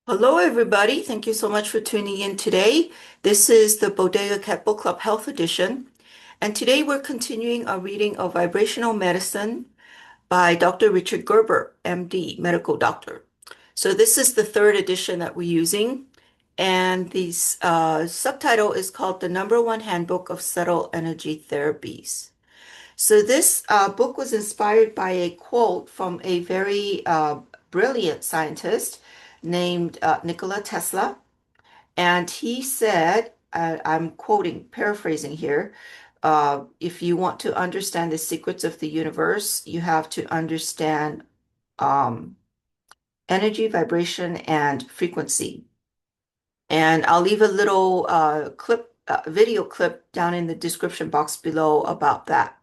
Hello, everybody. Thank you so much for tuning in today. This is the Bodega Cat Book Club Health Edition. And today we're continuing our reading of Vibrational Medicine by Dr. Richard Gerber, MD, medical doctor. So this is the third edition that we're using. And the subtitle is called The Number One Handbook of Subtle Energy Therapies. So this book was inspired by a quote from a very brilliant scientist named Nikola Tesla. And he said, I'm quoting, paraphrasing here, if you want to understand the secrets of the universe, you have to understand um, energy, vibration, and frequency. And I'll leave a little video clip down in the description box below about that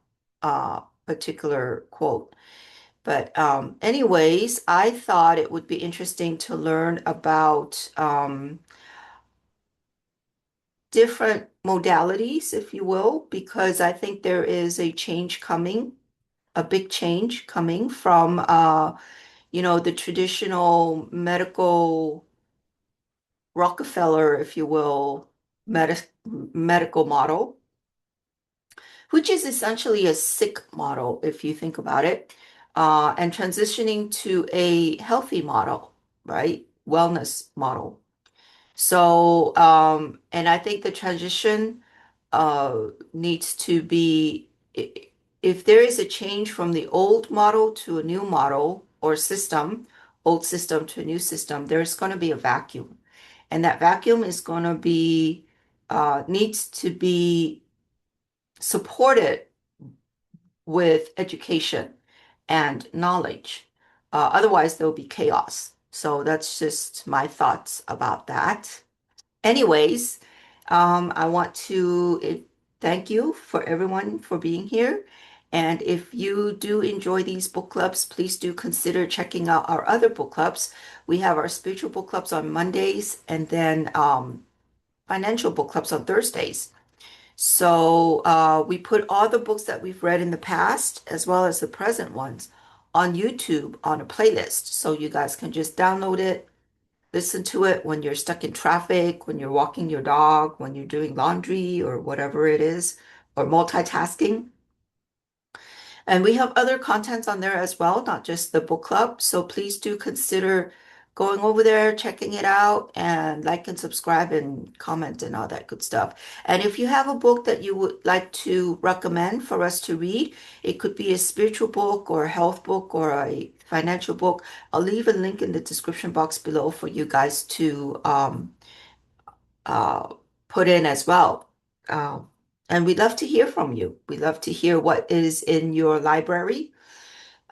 particular quote. But anyways, I thought it would be interesting to learn about different modalities, if you will, because I think there is a change coming, a big change coming from, the traditional medical Rockefeller, if you will, medical model, which is essentially a sick model, if you think about it, and transitioning to a healthy model, right? Wellness model. So, and I think the transition needs to be, if there is a change from the old model to a new model or system, old system to a new system, there's going to be a vacuum. And that vacuum is going to be, needs to be supported with education and knowledge. Otherwise, there'll be chaos. So that's just my thoughts about that. Anyways, I want to thank you for everyone for being here. And if you do enjoy these book clubs, please do consider checking out our other book clubs. We have our spiritual book clubs on Mondays and then financial book clubs on Thursdays. So we put all the books that we've read in the past, as well as the present ones, on YouTube on a playlist. So you guys can just download it, listen to it when you're stuck in traffic, when you're walking your dog, when you're doing laundry or whatever it is, or multitasking. And we have other contents on there as well, not just the book club. So please do consider going over there, checking it out, and like and subscribe and comment and all that good stuff. And if you have a book that you would like to recommend for us to read, it could be a spiritual book or a health book or a financial book. I'll leave a link in the description box below for you guys to uh, put in as well. Um, and we'd love to hear from you. We'd love to hear what is in your library.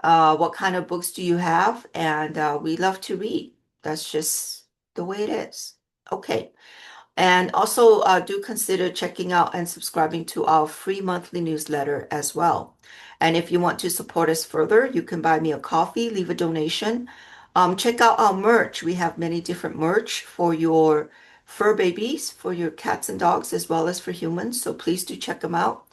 What kind of books do you have? And we love to read. That's just the way it is. Okay. And also do consider checking out and subscribing to our free monthly newsletter as well. And if you want to support us further, you can buy me a coffee, leave a donation. Check out our merch. We have many different merch for your fur babies, for your cats and dogs, as well as for humans. So please do check them out.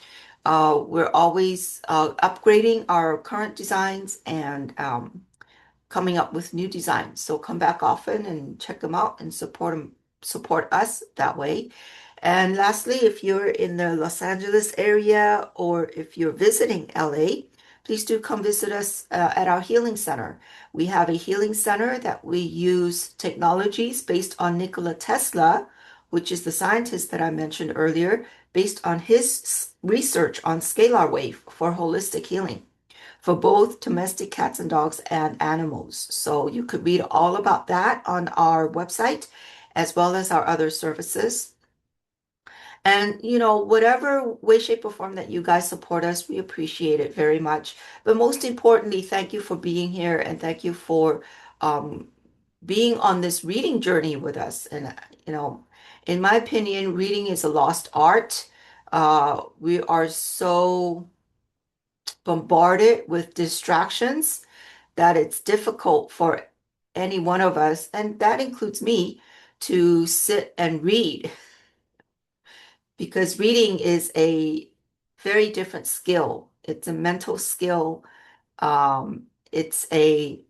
We're always upgrading our current designs and coming up with new designs. So come back often and check them out and support us that way. And lastly, if you're in the Los Angeles area or if you're visiting LA, please do come visit us at our healing center. We have a healing center that we use technologies based on Nikola Tesla, which is the scientist that I mentioned earlier, based on his research on scalar wave for holistic healing for both domestic cats and dogs and animals. So you could read all about that on our website as well as our other services. And, whatever way, shape, or form that you guys support us, we appreciate it very much. But most importantly, thank you for being here and thank you for um, being on this reading journey with us. And, in my opinion, reading is a lost art. We are so bombarded with distractions that it's difficult for any one of us, and that includes me, to sit and read because reading is a very different skill. It's a mental skill. It's a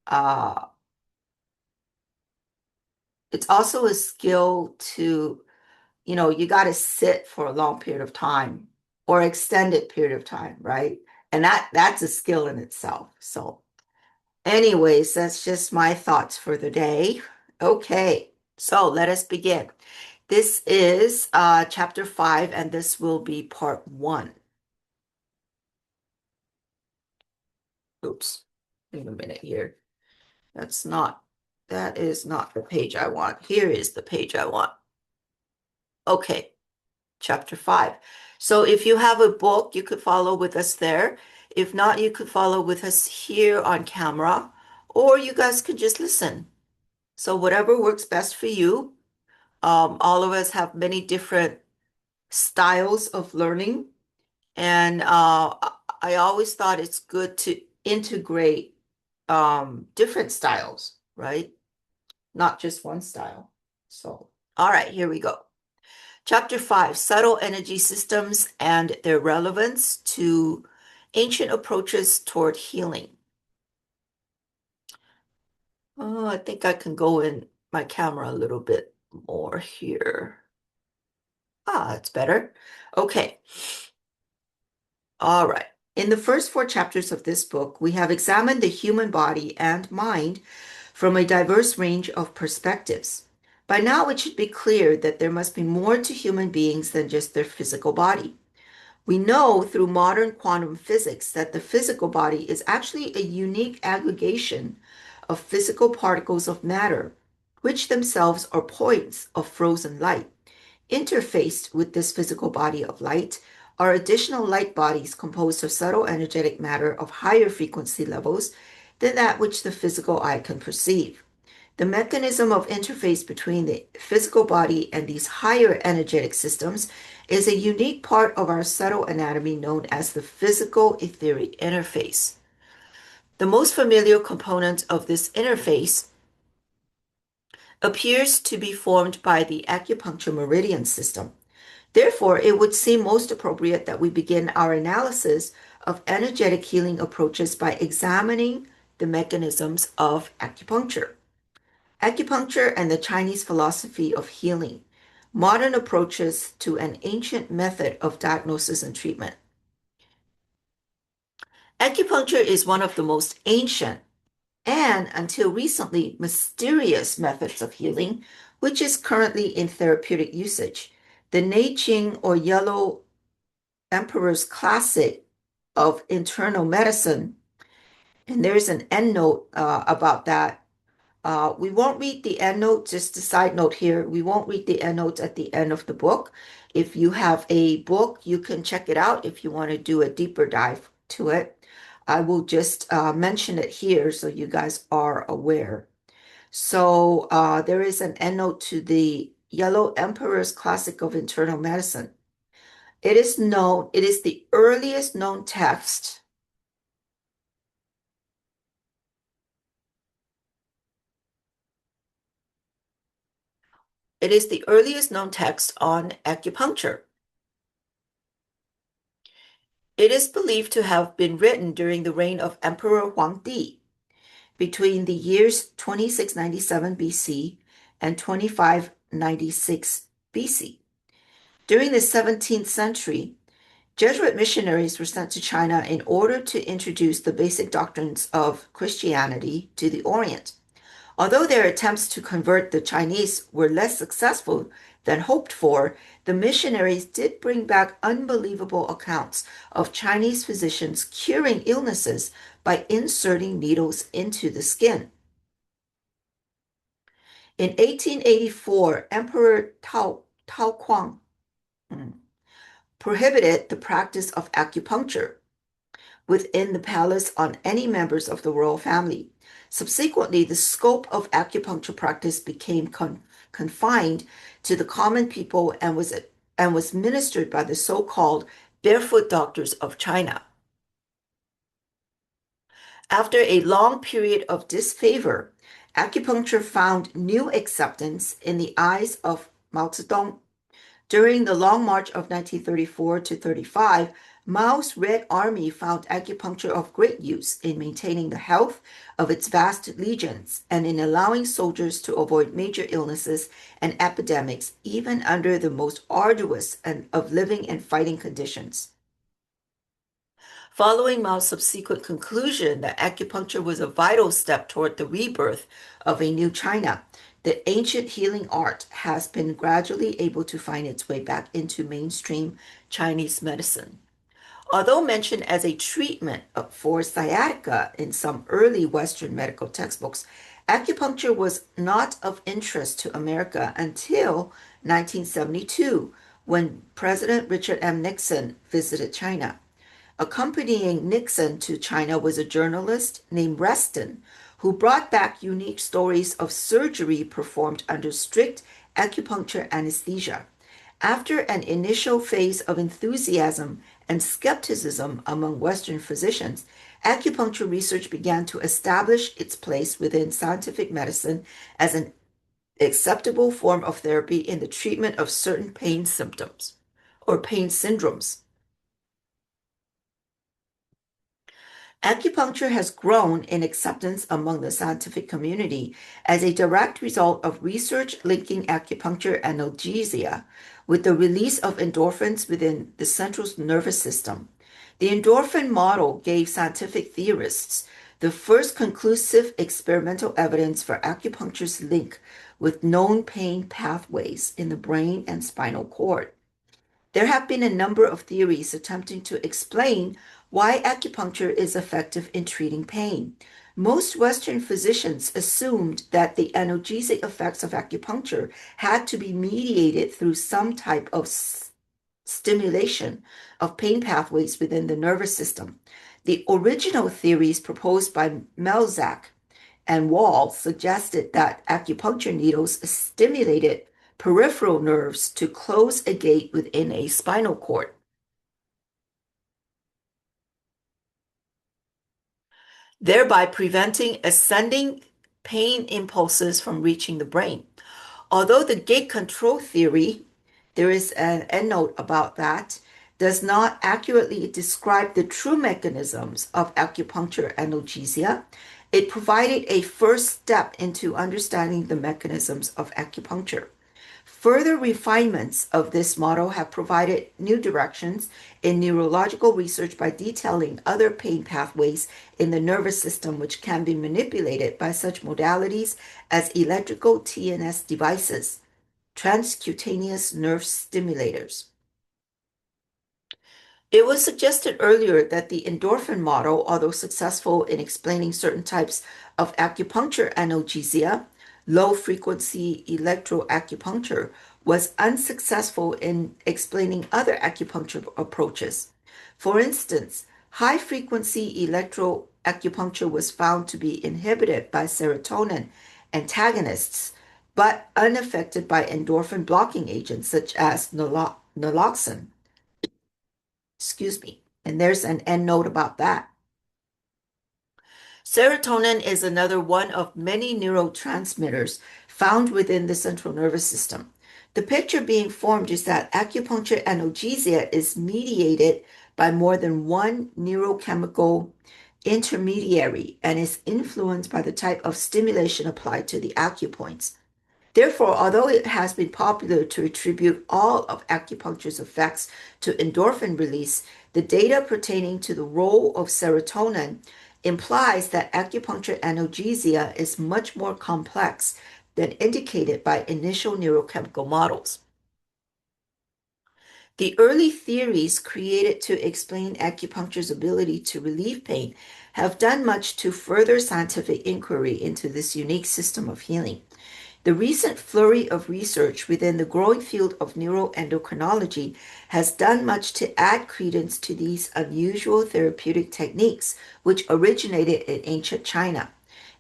uh, It's also a skill to, you got to sit for a long period of time or extended period of time, right? And that's a skill in itself. So, anyways, that's just my thoughts for the day. Okay, so let us begin. This is chapter 5, and this will be part 1. Oops, wait a minute here. That's not, that is not the page I want. Here is the page I want. Okay, chapter 5. So if you have a book, you could follow with us there. If not, you could follow with us here on camera, or you guys could just listen. So whatever works best for you. All of us have many different styles of learning, and I always thought it's good to integrate different styles, right? Not just one style. So, all right, here we go. Chapter 5, Subtle Energy Systems and Their Relevance to Ancient Approaches Toward Healing. Oh, I think I can go in my camera a little bit more here. Ah, that's better. Okay. All right. In the first 4 chapters of this book, we have examined the human body and mind from a diverse range of perspectives. By now, it should be clear that there must be more to human beings than just their physical body. We know through modern quantum physics that the physical body is actually a unique aggregation of physical particles of matter, which themselves are points of frozen light. Interfaced with this physical body of light are additional light bodies composed of subtle energetic matter of higher frequency levels than that which the physical eye can perceive. The mechanism of interface between the physical body and these higher energetic systems is a unique part of our subtle anatomy known as the physical etheric interface. The most familiar component of this interface appears to be formed by the acupuncture meridian system. Therefore, it would seem most appropriate that we begin our analysis of energetic healing approaches by examining the mechanisms of acupuncture. Acupuncture and the Chinese philosophy of healing, modern approaches to an ancient method of diagnosis and treatment. Acupuncture is one of the most ancient and, until recently, mysterious methods of healing, which is currently in therapeutic usage. The Neijing or Yellow Emperor's Classic of Internal Medicine, and there's an endnote about that. We won't read the endnote, just a side note here. We won't read the endnotes at the end of the book. If you have a book, you can check it out if you want to do a deeper dive to it. I will just mention it here so you guys are aware. So there is an endnote to the Yellow Emperor's Classic of Internal Medicine. It is the earliest known text. It is the earliest known text on acupuncture. It is believed to have been written during the reign of Emperor Huangdi between the years 2697 BC and 2596 BC. During the 17th century, Jesuit missionaries were sent to China in order to introduce the basic doctrines of Christianity to the Orient. Although their attempts to convert the Chinese were less successful than hoped for, the missionaries did bring back unbelievable accounts of Chinese physicians curing illnesses by inserting needles into the skin. In 1884, Emperor Tao Kuang prohibited the practice of acupuncture within the palace on any members of the royal family. Subsequently, the scope of acupuncture practice became confined to the common people and was ministered by the so-called barefoot doctors of China. After a long period of disfavor, acupuncture found new acceptance in the eyes of Mao Zedong. During the Long March of 1934 to 35, Mao's Red Army found acupuncture of great use in maintaining the health of its vast legions and in allowing soldiers to avoid major illnesses and epidemics even under the most arduous of living and fighting conditions. Following Mao's subsequent conclusion that acupuncture was a vital step toward the rebirth of a new China, the ancient healing art has been gradually able to find its way back into mainstream Chinese medicine. Although mentioned as a treatment for sciatica in some early Western medical textbooks, acupuncture was not of interest to America until 1972, when President Richard M. Nixon visited China. Accompanying Nixon to China was a journalist named Reston, who brought back unique stories of surgery performed under strict acupuncture anesthesia. After an initial phase of enthusiasm and skepticism among Western physicians, acupuncture research began to establish its place within scientific medicine as an acceptable form of therapy in the treatment of certain pain symptoms or pain syndromes. Acupuncture has grown in acceptance among the scientific community as a direct result of research linking acupuncture analgesia with the release of endorphins within the central nervous system. The endorphin model gave scientific theorists the first conclusive experimental evidence for acupuncture's link with known pain pathways in the brain and spinal cord. There have been a number of theories attempting to explain why acupuncture is effective in treating pain. Most Western physicians assumed that the analgesic effects of acupuncture had to be mediated through some type of stimulation of pain pathways within the nervous system. The original theories proposed by Melzack and Wall suggested that acupuncture needles stimulated peripheral nerves to close a gate within a spinal cord, thereby preventing ascending pain impulses from reaching the brain. Although the gate control theory, there is an endnote about that, does not accurately describe the true mechanisms of acupuncture analgesia, it provided a first step into understanding the mechanisms of acupuncture. Further refinements of this model have provided new directions in neurological research by detailing other pain pathways in the nervous system which can be manipulated by such modalities as electrical TNS devices, transcutaneous nerve stimulators. It was suggested earlier that the endorphin model, although successful in explaining certain types of acupuncture analgesia, low-frequency electroacupuncture, was unsuccessful in explaining other acupuncture approaches. For instance, high-frequency electroacupuncture was found to be inhibited by serotonin antagonists, but unaffected by endorphin blocking agents such as naloxone. Excuse me. And there's an end note about that. Serotonin is another one of many neurotransmitters found within the central nervous system. The picture being formed is that acupuncture analgesia is mediated by more than one neurochemical intermediary and is influenced by the type of stimulation applied to the acupoints. Therefore, although it has been popular to attribute all of acupuncture's effects to endorphin release, the data pertaining to the role of serotonin implies that acupuncture analgesia is much more complex than indicated by initial neurochemical models. The early theories created to explain acupuncture's ability to relieve pain have done much to further scientific inquiry into this unique system of healing. The recent flurry of research within the growing field of neuroendocrinology has done much to add credence to these unusual therapeutic techniques, which originated in ancient China.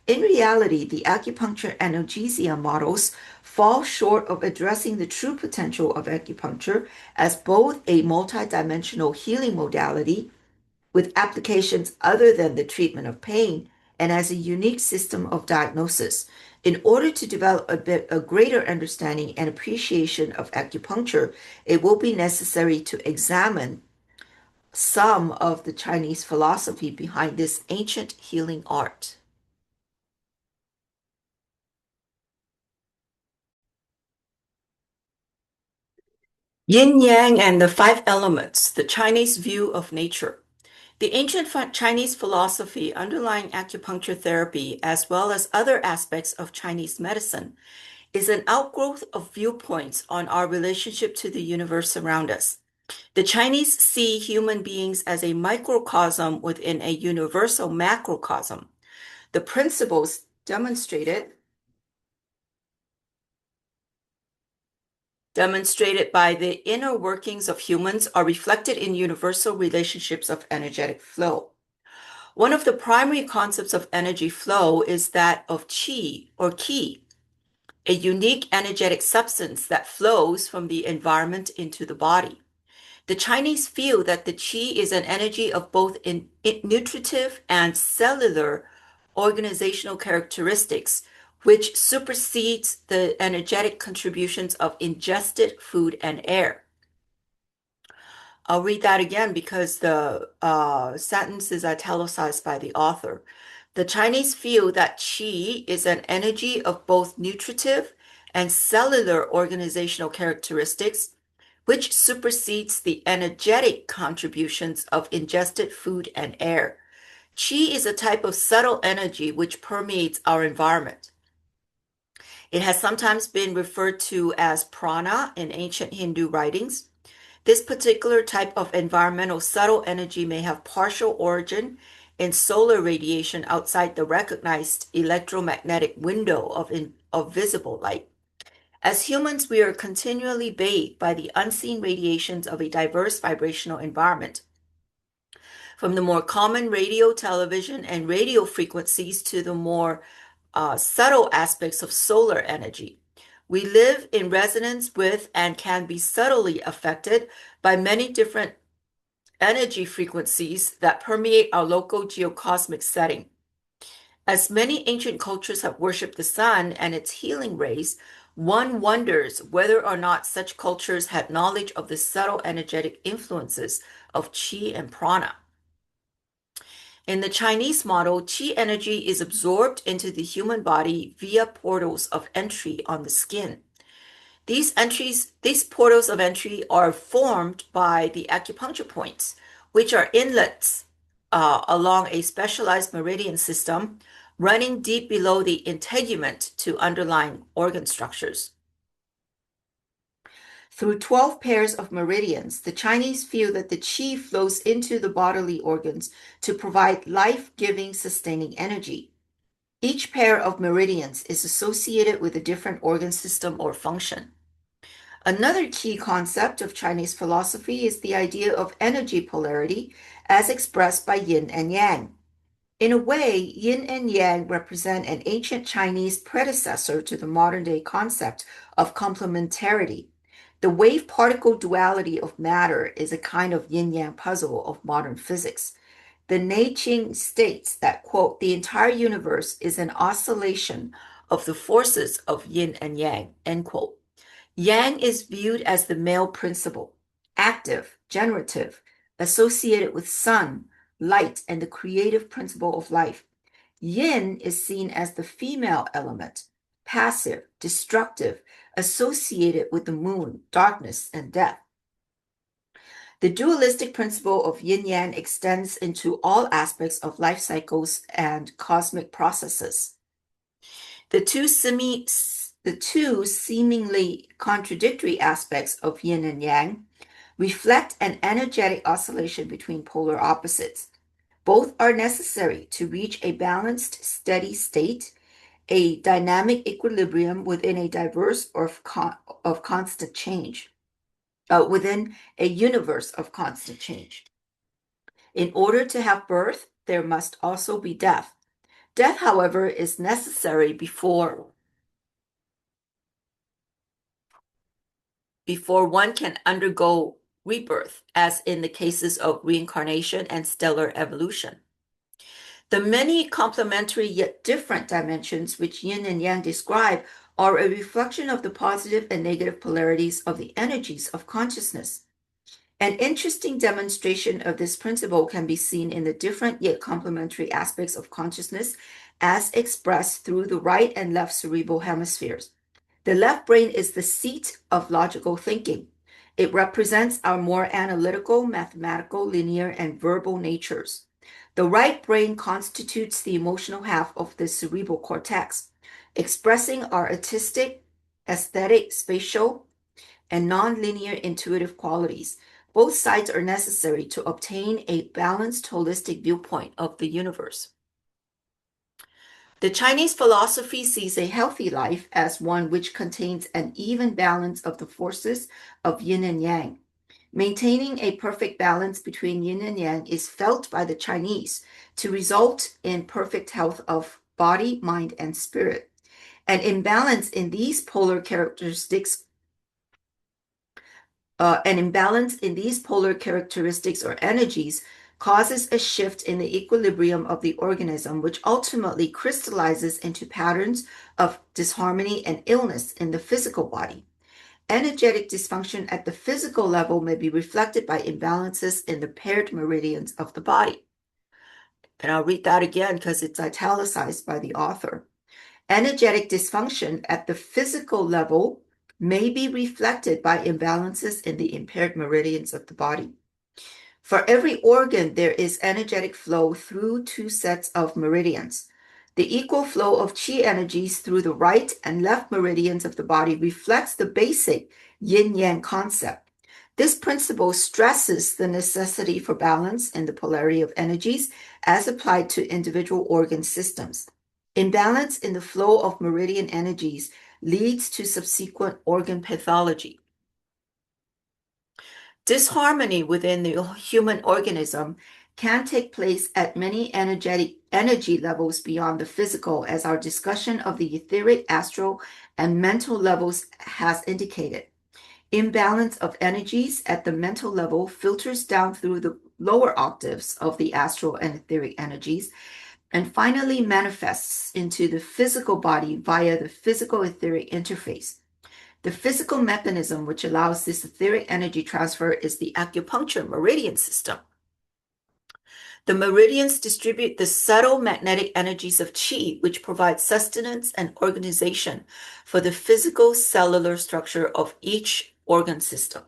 In reality, the acupuncture analgesia models fall short of addressing the true potential of acupuncture as both a multidimensional healing modality with applications other than the treatment of pain and as a unique system of diagnosis. In order to develop a greater understanding and appreciation of acupuncture, it will be necessary to examine some of the Chinese philosophy behind this ancient healing art. Yin Yang and the Five Elements, the Chinese view of nature. The ancient Chinese philosophy underlying acupuncture therapy, as well as other aspects of Chinese medicine, is an outgrowth of viewpoints on our relationship to the universe around us. The Chinese see human beings as a microcosm within a universal macrocosm. The principles demonstrated by the inner workings of humans are reflected in universal relationships of energetic flow. One of the primary concepts of energy flow is that of qi or qi, a unique energetic substance that flows from the environment into the body. The Chinese feel that the qi is an energy of both nutritive and cellular organizational characteristics, which supersedes the energetic contributions of ingested food and air. I'll read that again because the sentence is italicized by the author. The Chinese feel that qi is an energy of both nutritive and cellular organizational characteristics, which supersedes the energetic contributions of ingested food and air. Qi is a type of subtle energy which permeates our environment. It has sometimes been referred to as prana in ancient Hindu writings. This particular type of environmental subtle energy may have partial origin in solar radiation outside the recognized electromagnetic window of visible light. As humans, we are continually bathed by the unseen radiations of a diverse vibrational environment, from the more common radio, television, and radio frequencies to the more subtle aspects of solar energy. We live in resonance with and can be subtly affected by many different energy frequencies that permeate our local geocosmic setting. As many ancient cultures have worshipped the sun and its healing rays, one wonders whether or not such cultures had knowledge of the subtle energetic influences of qi and prana. In the Chinese model, qi energy is absorbed into the human body via portals of entry on the skin. These portals of entry are formed by the acupuncture points, which are inlets along a specialized meridian system running deep below the integument to underlying organ structures. Through 12 pairs of meridians, the Chinese feel that the qi flows into the bodily organs to provide life-giving, sustaining energy. Each pair of meridians is associated with a different organ system or function. Another key concept of Chinese philosophy is the idea of energy polarity as expressed by yin and yang. In a way, yin and yang represent an ancient Chinese predecessor to the modern day concept of complementarity. The wave-particle duality of matter is a kind of yin-yang puzzle of modern physics. The Neqing states that, quote, the entire universe is an oscillation of the forces of yin and yang, end quote. Yang is viewed as the male principle, active, generative, associated with sun, light, and the creative principle of life. Yin is seen as the female element, passive, destructive, associated with the moon, darkness, and death. The dualistic principle of yin yang extends into all aspects of life cycles and cosmic processes. The two seemingly contradictory aspects of yin and yang reflect an energetic oscillation between polar opposites. Both are necessary to reach a balanced, steady state, a dynamic equilibrium within a diverse of constant change, within a universe of constant change. In order to have birth, there must also be death. Death, however, is necessary before one can undergo rebirth, as in the cases of reincarnation and stellar evolution. The many complementary yet different dimensions which yin and yang describe are a reflection of the positive and negative polarities of the energies of consciousness. An interesting demonstration of this principle can be seen in the different yet complementary aspects of consciousness as expressed through the right and left cerebral hemispheres. The left brain is the seat of logical thinking. It represents our more analytical, mathematical, linear, and verbal natures. The right brain constitutes the emotional half of the cerebral cortex, expressing our artistic, aesthetic, spatial, and nonlinear intuitive qualities. Both sides are necessary to obtain a balanced, holistic viewpoint of the universe. The Chinese philosophy sees a healthy life as one which contains an even balance of the forces of yin and yang. Maintaining a perfect balance between yin and yang is felt by the Chinese to result in perfect health of body, mind, and spirit. An imbalance in these polar characteristics or energies causes a shift in the equilibrium of the organism, which ultimately crystallizes into patterns of disharmony and illness in the physical body. Energetic dysfunction at the physical level may be reflected by imbalances in the paired meridians of the body. And I'll read that again because it's italicized by the author. Energetic dysfunction at the physical level may be reflected by imbalances in the impaired meridians of the body. For every organ, there is energetic flow through two sets of meridians. The equal flow of qi energies through the right and left meridians of the body reflects the basic yin-yang concept. This principle stresses the necessity for balance in the polarity of energies as applied to individual organ systems. Imbalance in the flow of meridian energies leads to subsequent organ pathology. Disharmony within the human organism can take place at many energy levels beyond the physical, as our discussion of the etheric, astral, and mental levels has indicated. Imbalance of energies at the mental level filters down through the lower octaves of the astral and etheric energies, and finally manifests into the physical body via the physical etheric interface. The physical mechanism which allows this etheric energy transfer is the acupuncture meridian system. The meridians distribute the subtle magnetic energies of qi, which provide sustenance and organization for the physical cellular structure of each organ system.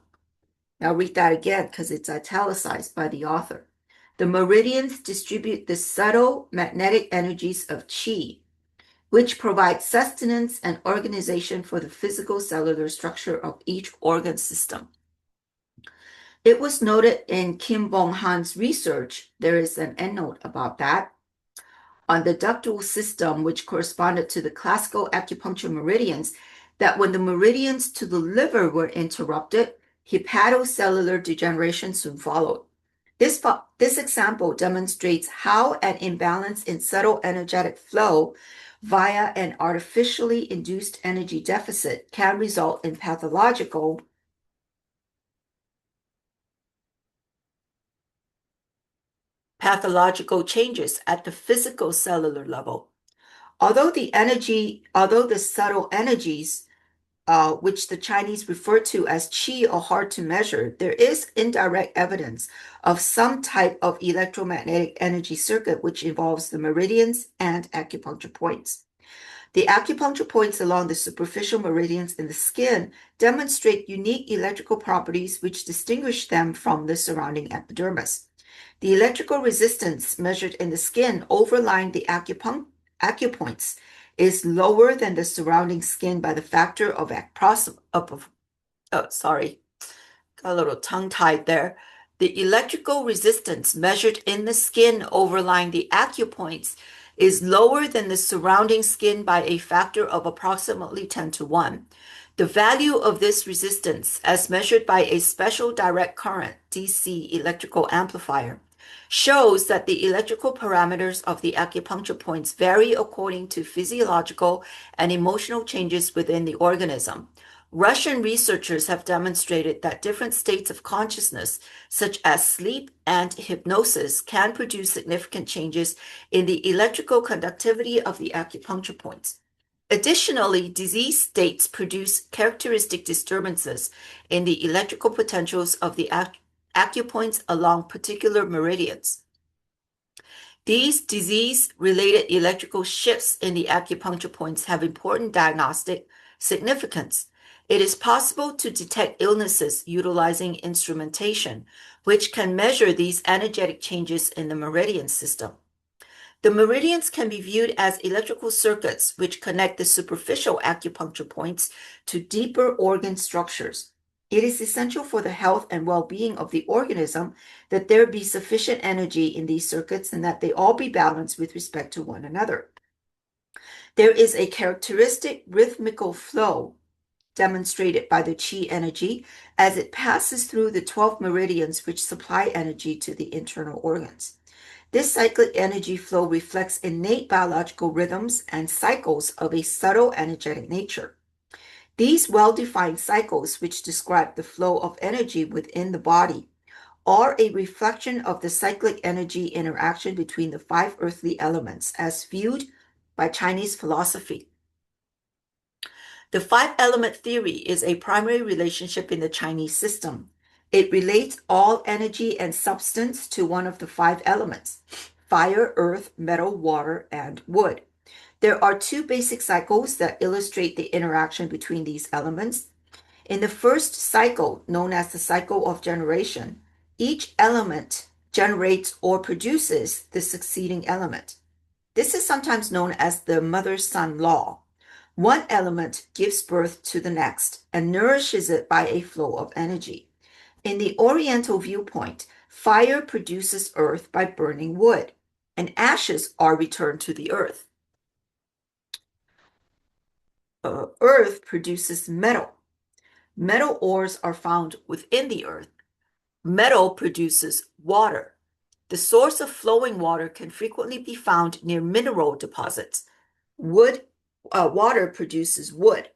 Now read that again because it's italicized by the author. The meridians distribute the subtle magnetic energies of qi, which provide sustenance and organization for the physical cellular structure of each organ system. It was noted in Kim Bong-han's research, there is an endnote about that, on the ductal system, which corresponded to the classical acupuncture meridians, that when the meridians to the liver were interrupted, hepatocellular degeneration soon followed. This example demonstrates how an imbalance in subtle energetic flow via an artificially induced energy deficit can result in pathological changes at the physical cellular level. Although the subtle energies, which the Chinese refer to as qi, are hard to measure, there is indirect evidence of some type of electromagnetic energy circuit which involves the meridians and acupuncture points. The acupuncture points along the superficial meridians in the skin demonstrate unique electrical properties which distinguish them from the surrounding epidermis. The electrical resistance measured in the skin overlying the acupoints is lower than the surrounding skin by the factor of sorry, got a little tongue-tied there. The electrical resistance measured in the skin overlying the acupoints is lower than the surrounding skin by a factor of approximately 10 to 1. The value of this resistance, as measured by a special direct current DC electrical amplifier, shows that the electrical parameters of the acupuncture points vary according to physiological and emotional changes within the organism. Russian researchers have demonstrated that different states of consciousness, such as sleep and hypnosis, can produce significant changes in the electrical conductivity of the acupuncture points. Additionally, disease states produce characteristic disturbances in the electrical potentials of the acupoints along particular meridians. These disease-related electrical shifts in the acupuncture points have important diagnostic significance. It is possible to detect illnesses utilizing instrumentation, which can measure these energetic changes in the meridian system. The meridians can be viewed as electrical circuits which connect the superficial acupuncture points to deeper organ structures. It is essential for the health and well-being of the organism that there be sufficient energy in these circuits and that they all be balanced with respect to one another. There is a characteristic rhythmical flow demonstrated by the chi energy as it passes through the 12 meridians which supply energy to the internal organs. This cyclic energy flow reflects innate biological rhythms and cycles of a subtle energetic nature. These well-defined cycles, which describe the flow of energy within the body, are a reflection of the cyclic energy interaction between the five earthly elements as viewed by Chinese philosophy. The five-element theory is a primary relationship in the Chinese system. It relates all energy and substance to one of the five elements: fire, earth, metal, water, and wood. There are two basic cycles that illustrate the interaction between these elements. In the first cycle, known as the cycle of generation, each element generates or produces the succeeding element. This is sometimes known as the mother-son law. One element gives birth to the next and nourishes it by a flow of energy. In the Oriental viewpoint, fire produces earth by burning wood, and ashes are returned to the earth. Earth produces metal. Metal ores are found within the earth. Metal produces water. The source of flowing water can frequently be found near mineral deposits. Water produces wood.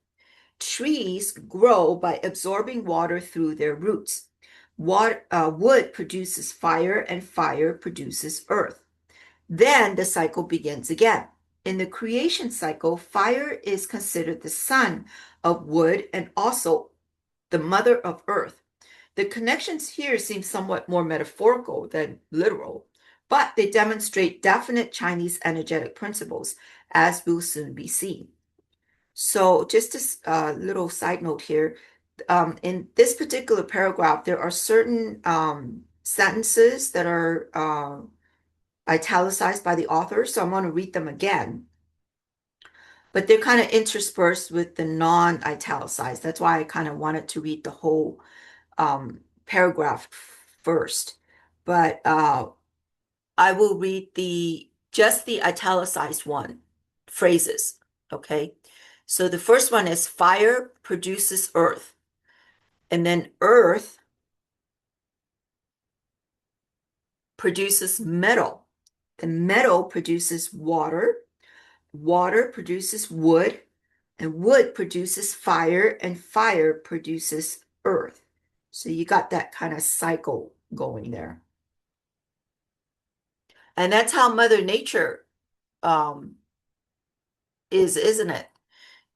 Trees grow by absorbing water through their roots. Wood produces fire, and fire produces earth. Then the cycle begins again. In the creation cycle, fire is considered the son of wood and also the mother of earth. The connections here seem somewhat more metaphorical than literal, but they demonstrate definite Chinese energetic principles, as will soon be seen. So just a little side note here. In this particular paragraph, there are certain sentences that are italicized by the author, so I'm going to read them again. But they're kind of interspersed with the non-italicized. That's why I kind of wanted to read the whole paragraph first. But I will read just the italicized phrases, okay? So the first one is fire produces earth, and then earth produces metal. The metal produces water. Water produces wood, and wood produces fire, and fire produces earth. So you got that kind of cycle going there. And that's how Mother Nature is, isn't it?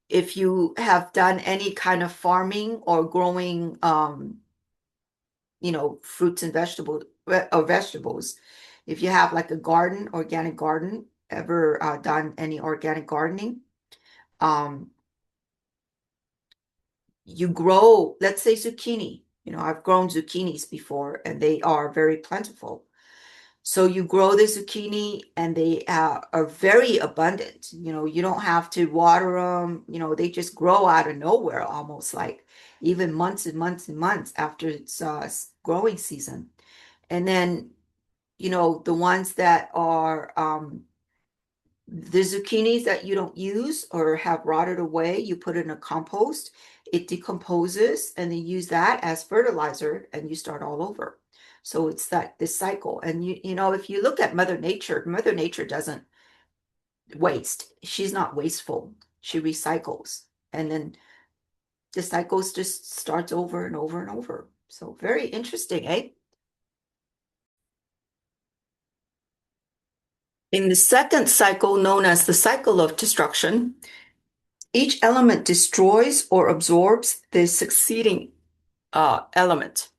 If you have done any kind of farming or growing, fruits and vegetables, if you have like a garden, organic garden, ever done any organic gardening, you grow, let's say zucchini. I've grown zucchinis before, and they are very plentiful. So you grow the zucchini, and they are very abundant. You don't have to water them. They just grow out of nowhere, almost like even months and months and months after it's growing season. And then, the ones that are the zucchinis that you don't use or have rotted away, you put in a compost, it decomposes, and then use that as fertilizer, and you start all over. So it's this cycle. And if you look at Mother Nature doesn't waste. She's not wasteful. She recycles. And then the cycles just starts over and over and over. So very interesting, eh? In the second cycle, known as the cycle of destruction, each element destroys or absorbs the succeeding element.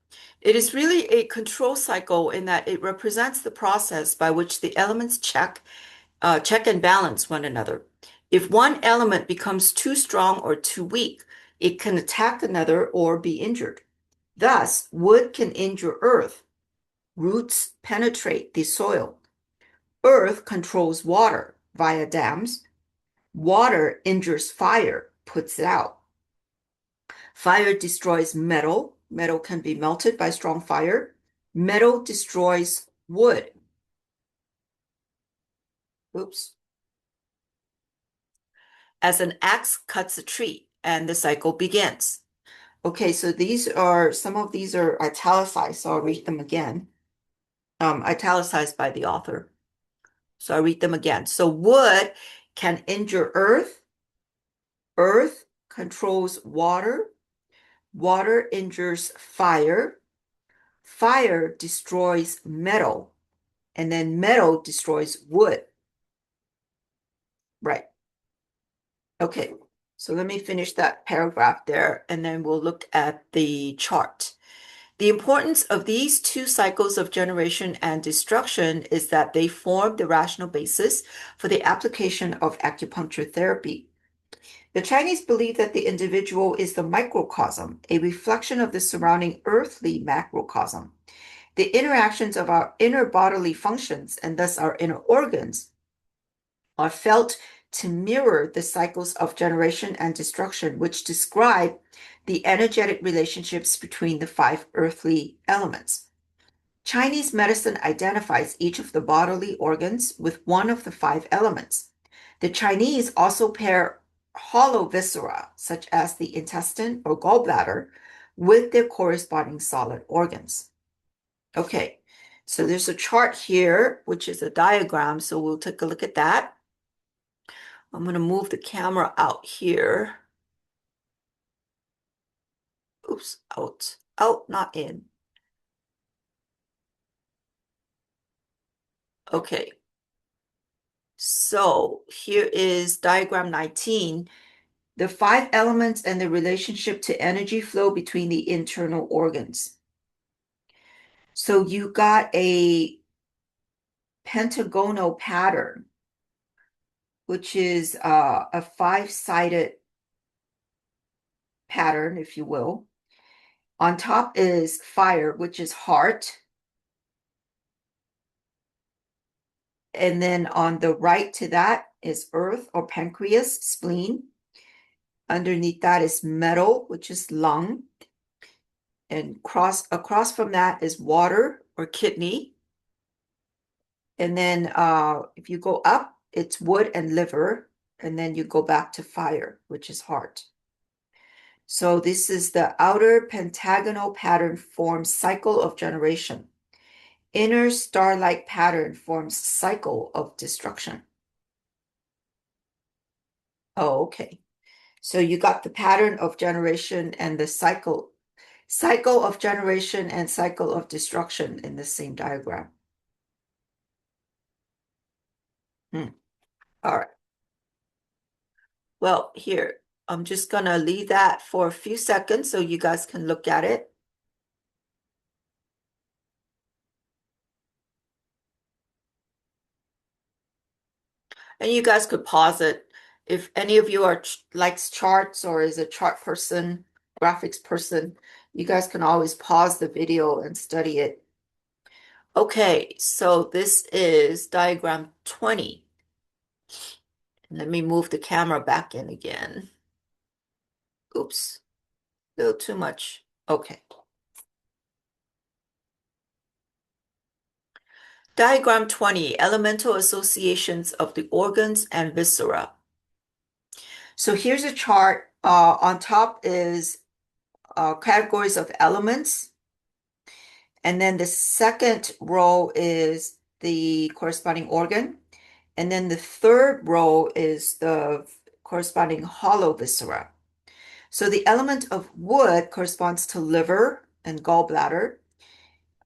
It is really a control cycle in that it represents the process by which the elements check and balance one another. If one element becomes too strong or too weak, it can attack another or be injured. Thus, wood can injure earth. Roots penetrate the soil. Earth controls water via dams. Water injures fire, puts it out. Fire destroys metal. Metal can be melted by strong fire. Metal destroys wood. Oops. As an axe cuts a tree, and the cycle begins. Okay, so some of these are italicized, so I'll read them again. Italicized by the author. So I'll read them again. So wood can injure earth. Earth controls water. Water injures fire. Fire destroys metal. And then metal destroys wood. Right. Okay. So let me finish that paragraph there, and then we'll look at the chart. The importance of these two cycles of generation and destruction is that they form the rational basis for the application of acupuncture therapy. The Chinese believe that the individual is the microcosm, a reflection of the surrounding earthly macrocosm. The interactions of our inner bodily functions, and thus our inner organs, are felt to mirror the cycles of generation and destruction, which describe the energetic relationships between the five earthly elements. Chinese medicine identifies each of the bodily organs with one of the five elements. The Chinese also pair hollow viscera, such as the intestine or gallbladder, with their corresponding solid organs. Okay, so there's a chart here, which is a diagram, so we'll take a look at that. I'm going to move the camera out here. Oops, out. Out, not in. Okay. So here is diagram 19. The five elements and the relationship to energy flow between the internal organs. So you got a pentagonal pattern, which is a five-sided pattern, if you will. On top is fire, which is heart. And then on the right to that is earth or pancreas, spleen. Underneath that is metal, which is lung. And across from that is water or kidney. And then if you go up, it's wood and liver. And then you go back to fire, which is heart. So this is the outer pentagonal pattern forms cycle of generation. Inner star-like pattern forms cycle of destruction. Oh, okay. So you got the pattern of generation and the cycle of generation and cycle of destruction in the same diagram. All right. Well, here, I'm just gonna leave that for a few seconds so you guys can look at it. And you guys could pause it. If any of you are likes charts or is a chart person, graphics person, you guys can always pause the video and study it. Okay, so this is diagram 20. Let me move the camera back in again. Oops, a little too much. Okay. Diagram 20, elemental associations of the organs and viscera. So here's a chart. On top is categories of elements. And then the second row is the corresponding organ. And then the third row is the corresponding hollow viscera. So the element of wood corresponds to liver and gallbladder.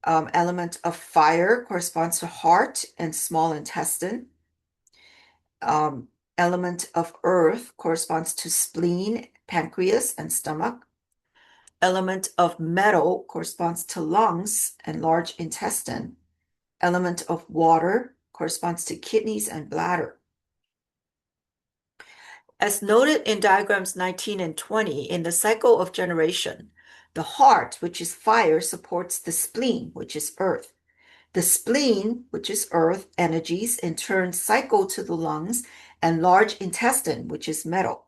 Element of fire corresponds to heart and small intestine. Element of earth corresponds to spleen, pancreas, and stomach. Element of metal corresponds to lungs and large intestine. Element of water corresponds to kidneys and bladder. As noted in diagrams 19 and 20, in the cycle of generation, the heart, which is fire, supports the spleen, which is earth. The spleen, which is earth energies, in turn cycle to the lungs and large intestine, which is metal.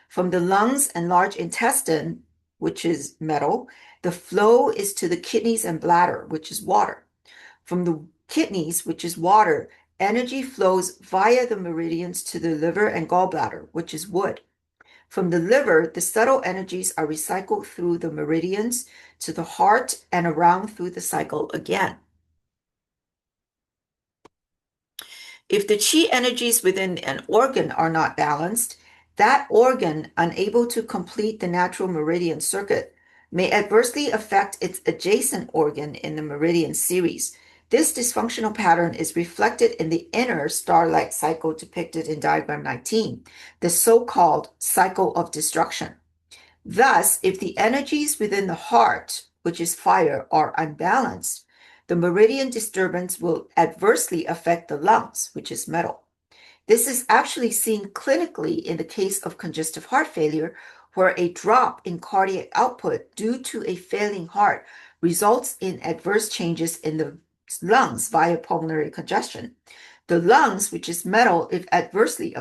From the lungs and large intestine, which is metal, the flow is to the kidneys and bladder, which is water. From the kidneys, which is water, energy flows via the meridians to the liver and gallbladder, which is wood. From the liver, the subtle energies are recycled through the meridians to the heart and around through the cycle again. If the chi energies within an organ are not balanced, that organ, unable to complete the natural meridian circuit, may adversely affect its adjacent organ in the meridian series. This dysfunctional pattern is reflected in the inner star-like cycle depicted in diagram 19, the so-called cycle of destruction. Thus, if the energies within the heart, which is fire, are unbalanced, the meridian disturbance will adversely affect the lungs, which is metal. This is actually seen clinically in the case of congestive heart failure, where a drop in cardiac output due to a failing heart results in adverse changes in the lungs via pulmonary congestion. The lungs, which is metal, if adversely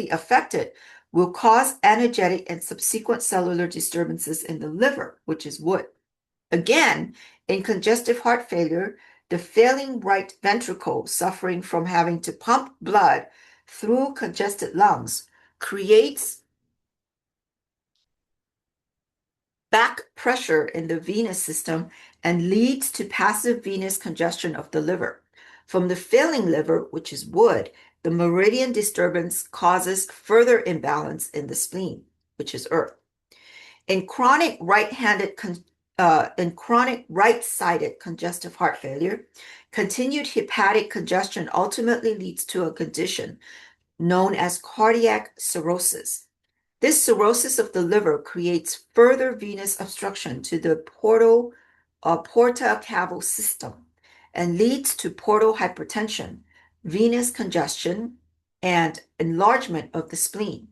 affected, will cause energetic and subsequent cellular disturbances in the liver, which is wood. Again, in congestive heart failure, the failing right ventricle, suffering from having to pump blood through congested lungs, creates back pressure in the venous system and leads to passive venous congestion of the liver. From the failing liver, which is wood, the meridian disturbance causes further imbalance in the spleen, which is earth. In chronic right-sided congestive heart failure, continued hepatic congestion ultimately leads to a condition known as cardiac cirrhosis. This cirrhosis of the liver creates further venous obstruction to the porta cavo system and leads to portal hypertension, venous congestion, and enlargement of the spleen.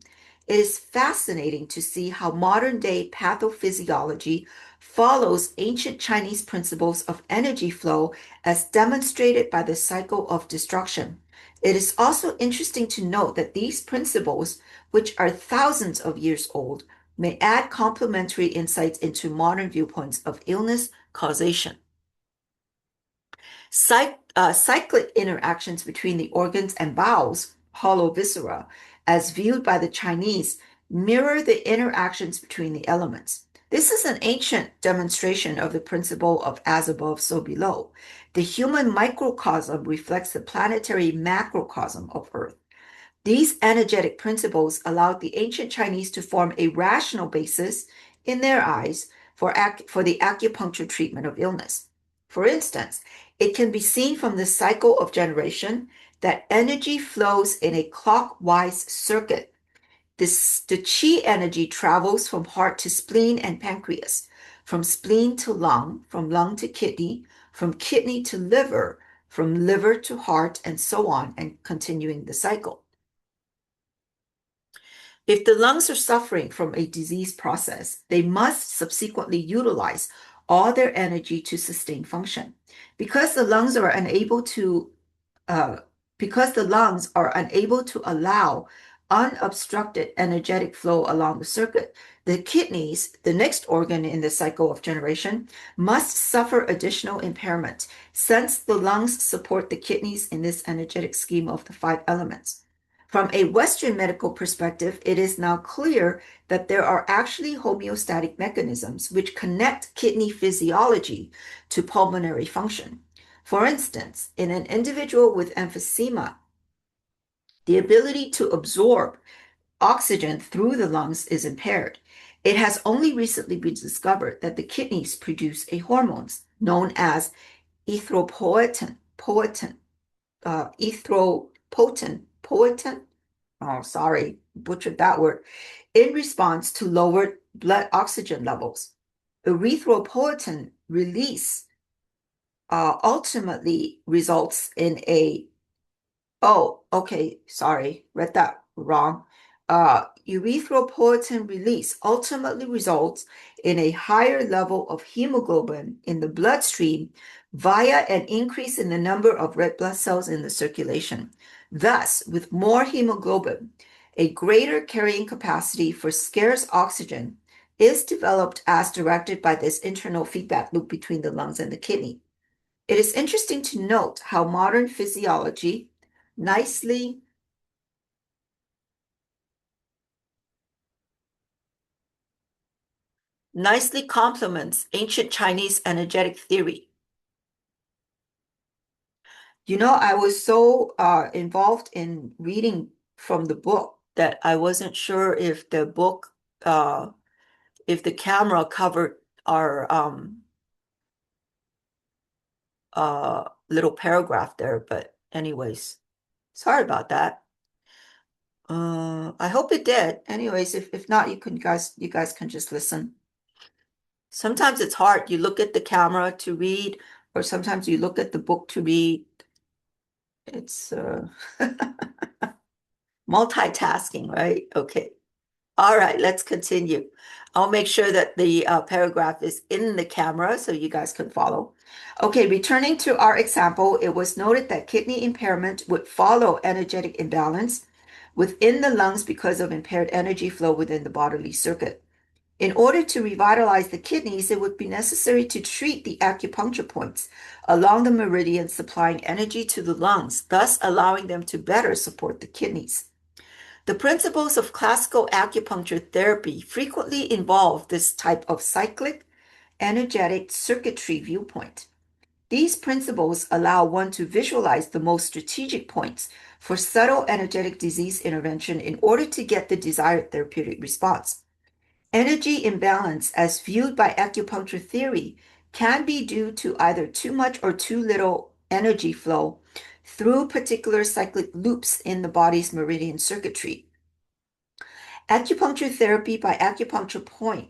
It is fascinating to see how modern-day pathophysiology follows ancient Chinese principles of energy flow as demonstrated by the cycle of destruction. It is also interesting to note that these principles, which are thousands of years old, may add complementary insights into modern viewpoints of illness causation. Cyclic interactions between the organs and bowels, hollow viscera, as viewed by the Chinese, mirror the interactions between the elements. This is an ancient demonstration of the principle of as above, so below. The human microcosm reflects the planetary macrocosm of Earth. These energetic principles allowed the ancient Chinese to form a rational basis, in their eyes, for the acupuncture treatment of illness. For instance, it can be seen from the cycle of generation that energy flows in a clockwise circuit. The chi energy travels from heart to spleen and pancreas, from spleen to lung, from lung to kidney, from kidney to liver, from liver to heart, and so on, and continuing the cycle. If the lungs are suffering from a disease process, they must subsequently utilize all their energy to sustain function. Because the lungs are unable to allow unobstructed energetic flow along the circuit, the kidneys, the next organ in the cycle of generation, must suffer additional impairment, since the lungs support the kidneys in this energetic scheme of the five elements. From a Western medical perspective, it is now clear that there are actually homeostatic mechanisms which connect kidney physiology to pulmonary function. For instance, in an individual with emphysema, the ability to absorb oxygen through the lungs is impaired. It has only recently been discovered that the kidneys produce a hormone known as erythropoietin, oh, sorry, butchered that word, in response to lowered blood oxygen levels. Erythropoietin release ultimately results in a Oh, okay. Sorry, read that wrong. Erythropoietin release ultimately results in a higher level of hemoglobin in the bloodstream via an increase in the number of red blood cells in the circulation. Thus, with more hemoglobin, a greater carrying capacity for scarce oxygen is developed as directed by this internal feedback loop between the lungs and the kidney. It is interesting to note how modern physiology nicely nicely complements ancient Chinese energetic theory. You know, I was so involved in reading from the book that I wasn't sure if the book, if the camera covered our little paragraph there. But anyways, sorry about that. I hope it did. Anyways, if not, you guys can just listen. Sometimes it's hard. You look at the camera to read, or sometimes you look at the book to read. It's multitasking, right? Okay. All right, let's continue. I'll make sure that the paragraph is in the camera so you guys can follow. Okay, returning to our example, it was noted that kidney impairment would follow energetic imbalance within the lungs because of impaired energy flow within the bodily circuit. In order to revitalize the kidneys, it would be necessary to treat the acupuncture points along the meridian supplying energy to the lungs, thus allowing them to better support the kidneys. The principles of classical acupuncture therapy frequently involve this type of cyclic, energetic circuitry viewpoint. These principles allow one to visualize the most strategic points for subtle energetic disease intervention in order to get the desired therapeutic response. Energy imbalance, as viewed by acupuncture theory, can be due to either too much or too little energy flow through particular cyclic loops in the body's meridian circuitry. Acupuncture therapy by acupuncture point,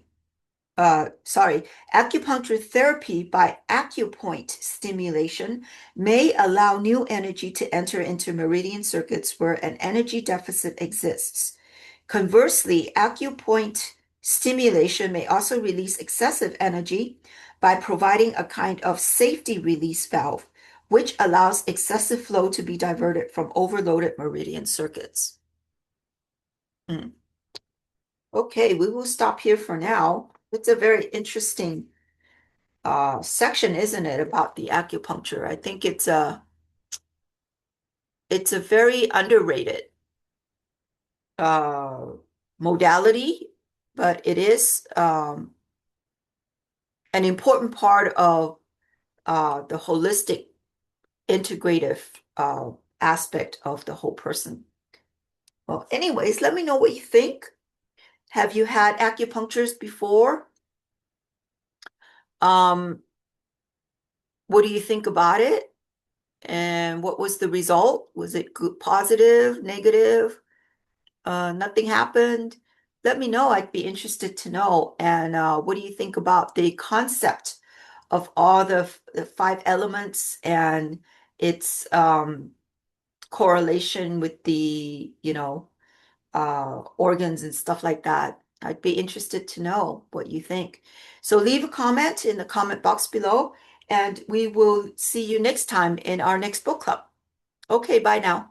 acupuncture therapy by acupoint stimulation may allow new energy to enter into meridian circuits where an energy deficit exists. Conversely, acupoint stimulation may also release excessive energy by providing a kind of safety release valve, which allows excessive flow to be diverted from overloaded meridian circuits. Mm. Okay, we will stop here for now. It's a very interesting section, isn't it, about the acupuncture? I think it's a very underrated uh, modality, but it is an important part of the holistic, integrative aspect of the whole person. Well, anyways, let me know what you think. Have you had acupunctures before? Um, what do you think about it? And what was the result? Was it good, positive, negative? Nothing happened? Let me know. I'd be interested to know. And what do you think about the concept of all the five elements and its correlation with the, organs and stuff like that? I'd be interested to know what you think. So leave a comment in the comment box below, and we will see you next time in our next book club. Okay, bye now.